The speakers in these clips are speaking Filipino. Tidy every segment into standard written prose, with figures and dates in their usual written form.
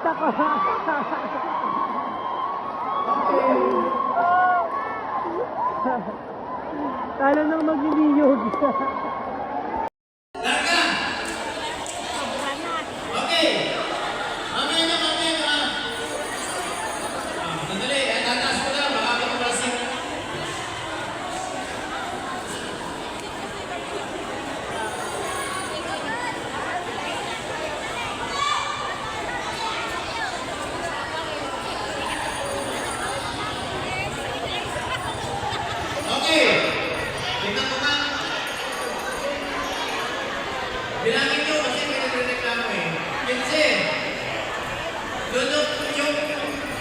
ako. Talo nang magliliyog. Bilangin nyo kasi may nagreklamo eh. Kasi,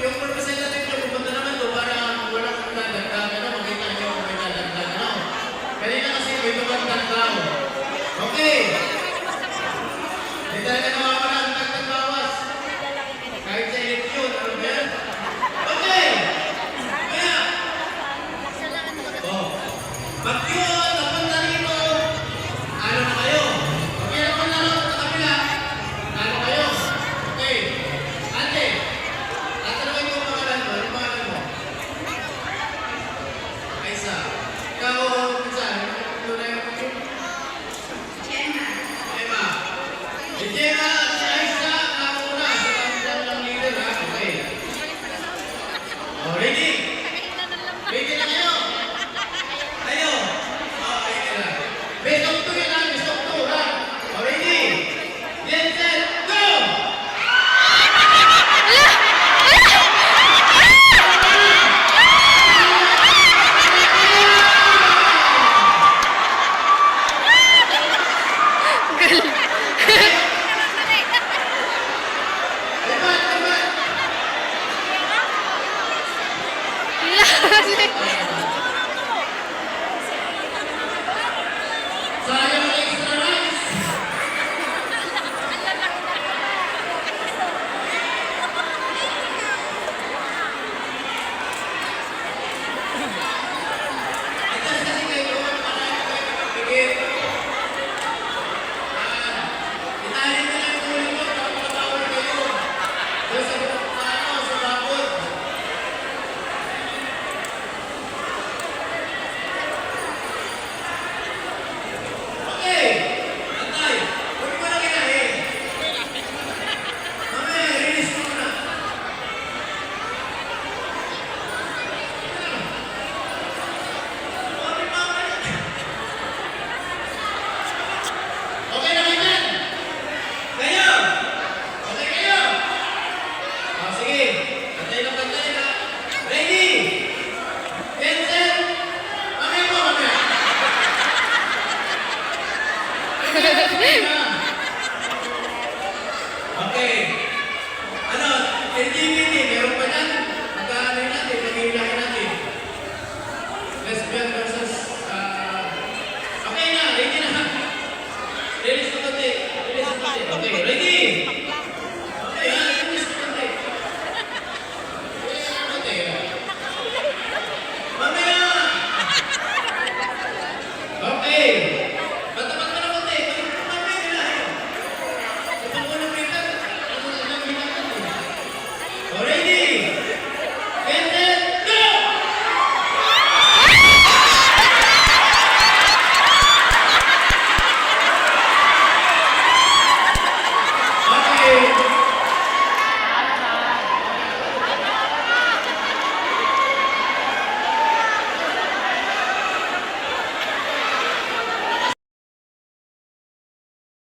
yung representative nyo pupunta naman doon para wala kang dadagdag, makita nyo kung may dadagdag, Kanina kasi may tumagdag daw. Okay. Hindi talaga nawawala ang dagdag bawas. Kahit sa eleksyon, ano ba yan? Okay. Kaya. Oh. Pag yun, napunta rito, ano na kayo? Okay. Ano, LGBT, meron pa dyan? Magkano natin, nag-iilahin natin. Lesbian versus, okay na, ready na. Release na konti. Okay, ready?